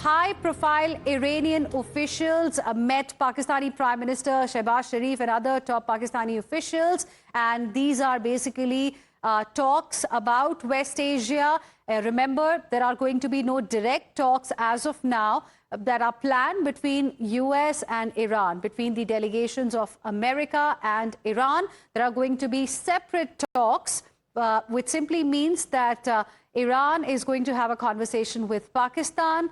high-profile Iranian officials met Pakistani Prime Minister Shehbaz Sharif and other top Pakistani officials. And these are basically talks about West Asia. Remember, there are going to be no direct talks as of now that are planned between US and Iran, between the delegations of America and Iran. There are going to be separate talks, which simply means that Iran is going to have a conversation with Pakistan.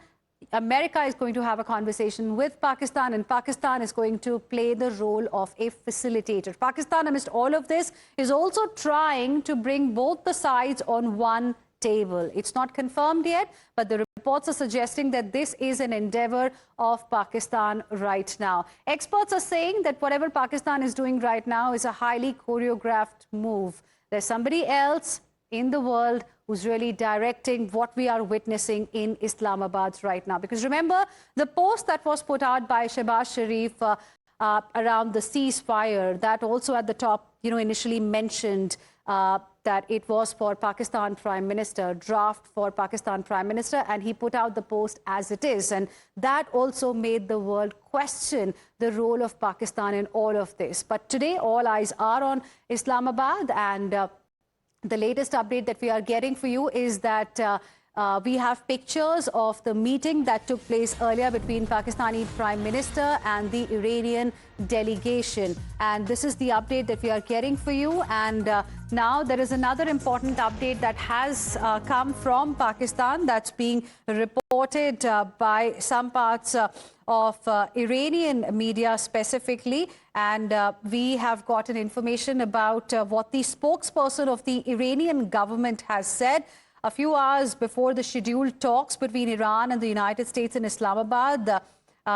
America is going to have a conversation with Pakistan, and Pakistan is going to play the role of a facilitator. Pakistan, amidst all of this, is also trying to bring both the sides on one table. It's not confirmed yet, but the reports are suggesting that this is an endeavor of Pakistan right now. Experts are saying that whatever Pakistan is doing right now is a highly choreographed move. There's somebody else in the world who's really directing what we are witnessing in Islamabad right now. Because remember, the post that was put out by Shehbaz Sharif around the ceasefire, that also at the top, initially mentioned that it was for Pakistan Prime Minister, draft for Pakistan Prime Minister, and he put out the post as it is. And that also made the world question the role of Pakistan in all of this. But today, all eyes are on Islamabad, and the latest update that we are getting for you is that we have pictures of the meeting that took place earlier between Pakistani Prime Minister and the Iranian delegation. And this is the update that we are getting for you. And now there is another important update that has come from Pakistan that's being reported by some parts of Iranian media specifically. And we have gotten information about what the spokesperson of the Iranian government has said. A few hours before the scheduled talks between Iran and the United States in Islamabad,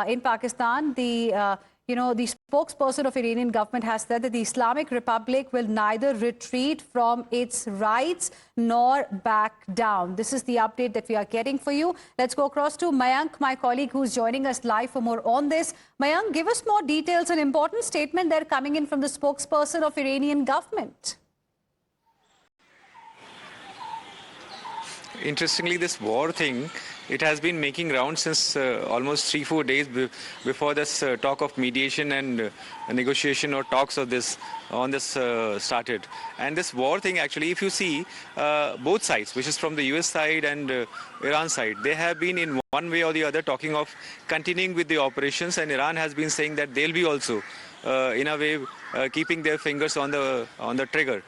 in Pakistan, the spokesperson of Iranian government has said that the Islamic Republic will neither retreat from its rights nor back down. This is the update that we are getting for you. Let's go across to Mayank, my colleague, who's joining us live for more on this. Mayank, give us more details. An important statement there coming in from the spokesperson of Iranian government. Interestingly, this war thing, it has been making rounds since almost 3-4 days before this talk of mediation and negotiation or talks of this started. And this war thing, actually, if you see both sides, which is from the US side and Iran side, they have been in one way or the other talking of continuing with the operations, and Iran has been saying that they'll be also in a way keeping their fingers on the trigger.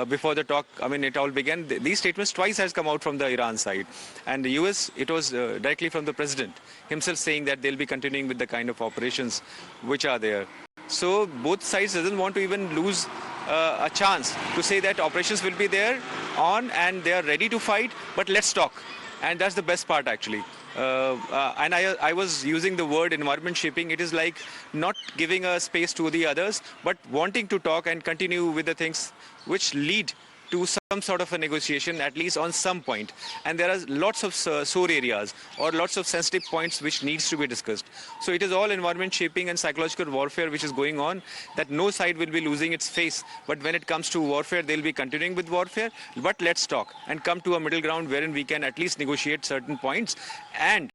Before the talk, it all began. These statements twice has come out from the Iran side, and the US, it was directly from the president himself saying that they'll be continuing with the kind of operations which are there. So both sides doesn't want to even lose a chance to say that operations will be there on and they are ready to fight, but let's talk. And that's the best part, actually. And I was using the word environment shaping. It is like not giving a space to the others, but wanting to talk and continue with the things which lead to some sort of a negotiation, at least on some point. And there are lots of sore areas or lots of sensitive points which needs to be discussed. So it is all environment shaping and psychological warfare which is going on, that no side will be losing its face. But when it comes to warfare, they'll be continuing with warfare. But let's talk and come to a middle ground wherein we can at least negotiate certain points and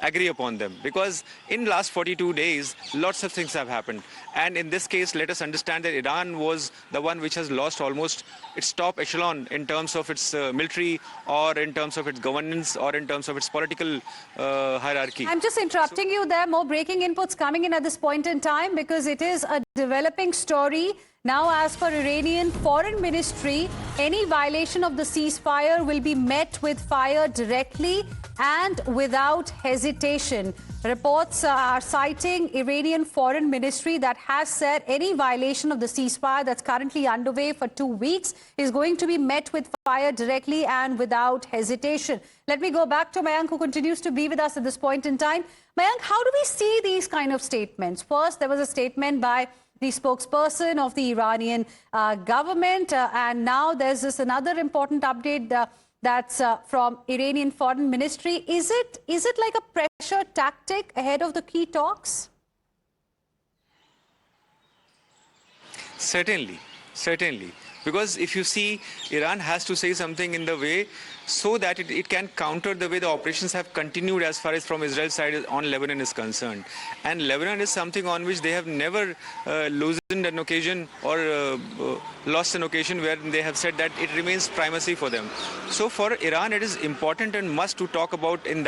agree upon them, because in last 42 days lots of things have happened, and in this case let us understand that Iran was the one which has lost almost its top echelon in terms of its military, or in terms of its governance, or in terms of its political hierarchy. I'm just interrupting you there. More breaking inputs coming in at this point in time, because it is a developing story. Now, as per Iranian Foreign Ministry, any violation of the ceasefire will be met with fire directly and without hesitation. Reports are citing Iranian Foreign Ministry that has said any violation of the ceasefire that's currently underway for 2 weeks is going to be met with fire directly and without hesitation. Let me go back to Mayank, who continues to be with us at this point in time. Mayank, how do we see these kind of statements? First, there was a statement by the spokesperson of the Iranian government, and now there's this another important update that's from Iranian Foreign Ministry. Is it like a pressure tactic ahead of the key talks? Certainly. Because if you see, Iran has to say something in the way so that it can counter the way the operations have continued as far as from Israel's side on Lebanon is concerned. And Lebanon is something on which they have never loosened an occasion or lost an occasion where they have said that it remains primacy for them. So for Iran, it is important and must to talk about in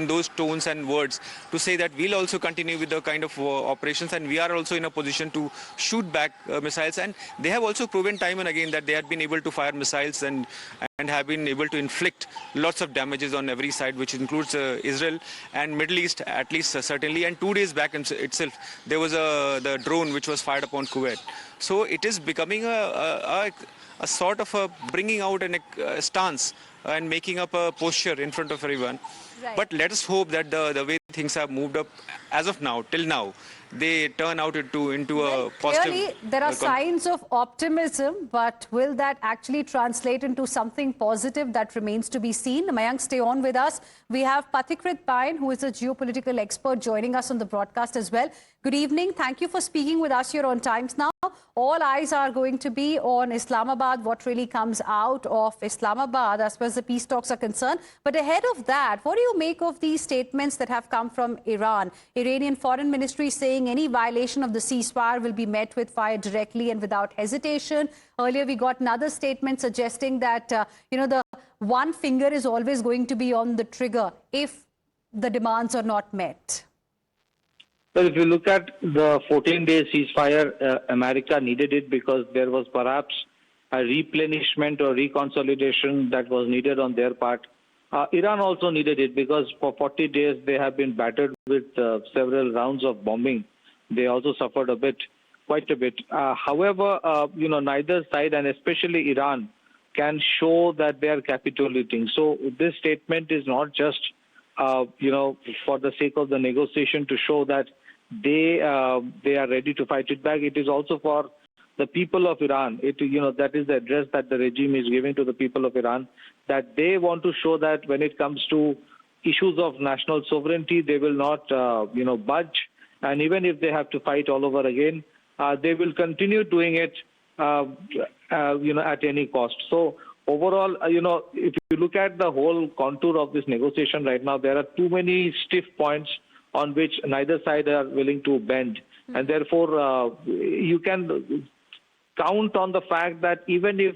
those tones and words to say that we'll also continue with the kind of operations, and we are also in a position to shoot back missiles. And they have also proven time and again that they have been able to fire missiles and have been able to inflict lots of damages on every side, which includes Israel and Middle East, at least certainly. And 2 days back itself, there was the drone which was fired upon Kuwait. So it is becoming a sort of a bringing out a stance and making up a posture in front of everyone. Right. But let us hope that the way things have moved up as of now, till now, they turn out into a positive... Clearly, there are signs of optimism, but will that actually translate into something positive? That remains to be seen. Mayank, stay on with us. We have Pathikrit Pain, who is a geopolitical expert, joining us on the broadcast as well. Good evening. Thank you for speaking with us here on Times Now. All eyes are going to be on Islamabad, what really comes out of Islamabad as far as the peace talks are concerned. But ahead of that, what do you make of these statements that have come from Iran? Iranian Foreign Ministry saying any violation of the ceasefire will be met with fire directly and without hesitation. Earlier, we got another statement suggesting that, the one finger is always going to be on the trigger if the demands are not met. Well, if you look at the 14-day ceasefire, America needed it because there was perhaps a replenishment or reconsolidation that was needed on their part. Iran also needed it because for 40 days they have been battered with several rounds of bombing. They also suffered quite a bit. However, neither side, and especially Iran, can show that they are capitulating. So this statement is not just, for the sake of the negotiation to show that they are ready to fight it back. It is also for the people of Iran. That is the address that the regime is giving to the people of Iran, that they want to show that when it comes to issues of national sovereignty, they will not, budge. And even if they have to fight all over again, they will continue doing it, at any cost. So overall, if you look at the whole contour of this negotiation right now, there are too many stiff points on which neither side are willing to bend. And therefore, you can count on the fact that even if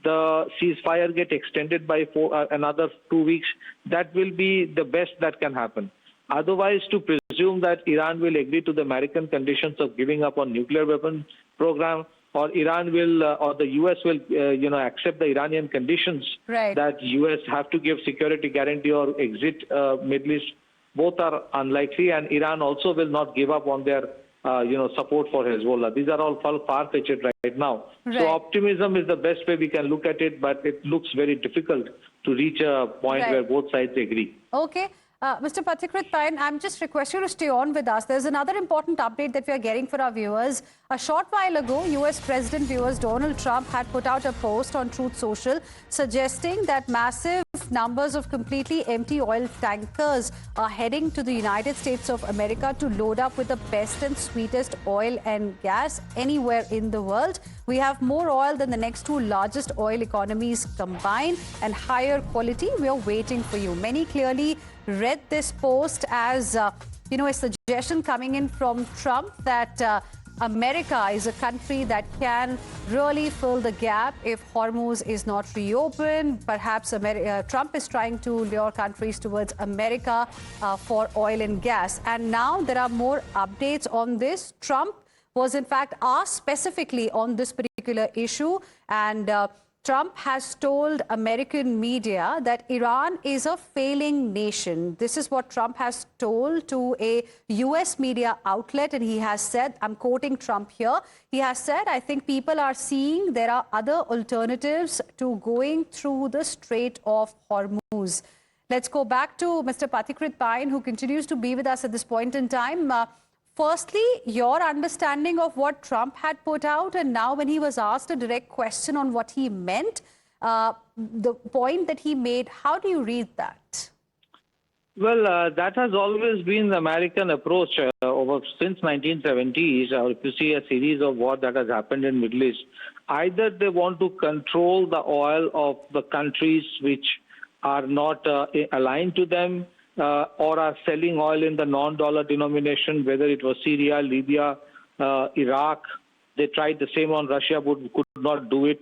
the ceasefire get extended by another 2 weeks, that will be the best that can happen. Otherwise, to presume that Iran will agree to the American conditions of giving up on nuclear weapon program, or Iran will, or the U.S. will, accept the Iranian conditions that U.S. have to give security guarantee or exit Middle East, both are unlikely, and Iran also will not give up on their, support for Hezbollah. These are all far-fetched right now. So optimism is the best way we can look at it, but it looks very difficult to reach a point where both sides agree. Okay. Mr. Pathikrit Pain, I'm just requesting you to stay on with us. There's another important update that we are getting for our viewers. A short while ago, US President Donald Trump had put out a post on Truth Social suggesting that massive numbers of completely empty oil tankers are heading to the United States of America to load up with the best and sweetest oil and gas anywhere in the world. We have more oil than the next two largest oil economies combined and higher quality. We are waiting for you. Many clearly read this post as, a suggestion coming in from Trump that America is a country that can really fill the gap if Hormuz is not reopened. Perhaps Trump is trying to lure countries towards America for oil and gas. And now there are more updates on this. Trump was in fact asked specifically on this particular issue, and Trump has told American media that Iran is a failing nation. This is what Trump has told to a US media outlet, and he has said, I'm quoting Trump here, he has said, I think people are seeing there are other alternatives to going through the Strait of Hormuz. Let's go back to Mr. Pathikrit Pain, who continues to be with us at this point in time. Firstly, your understanding of what Trump had put out, and now when he was asked a direct question on what he meant, the point that he made, how do you read that? Well, that has always been the American approach since 1970s. If you see a series of war that has happened in Middle East, either they want to control the oil of the countries which are not aligned to them or are selling oil in the non-dollar denomination, whether it was Syria, Libya, Iraq. They tried the same on Russia, but could not do it,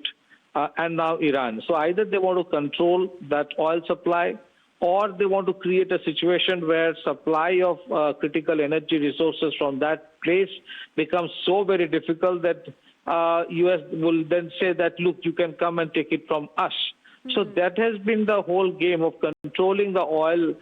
and now Iran. So either they want to control that oil supply, or they want to create a situation where supply of critical energy resources from that place becomes so very difficult that U.S. will then say that, look, you can come and take it from us. So that has been the whole game of controlling the oil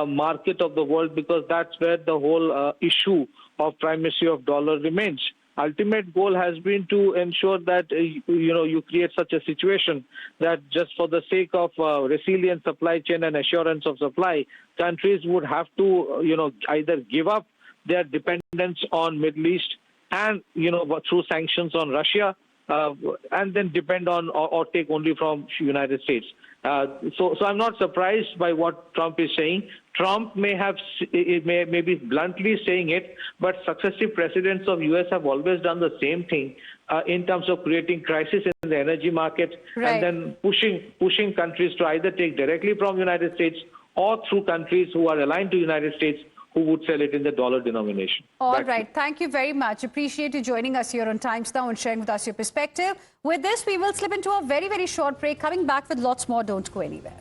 market of the world, because that's where the whole issue of primacy of dollar remains. Ultimate goal has been to ensure that you create such a situation that just for the sake of resilient supply chain and assurance of supply, countries would have to either give up their dependence on Middle East and through sanctions on Russia, and then depend on or take only from United States. So I'm not surprised by what Trump is saying. Trump may be bluntly saying it, but successive presidents of U.S. have always done the same thing in terms of creating crisis in the energy market, and then pushing countries to either take directly from United States or through countries who are aligned to United States, who would sell it in the dollar denomination. All right. Thank you very much. Appreciate you joining us here on Times Now and sharing with us your perspective. With this, we will slip into a very, very short break. Coming back with lots more. Don't go anywhere.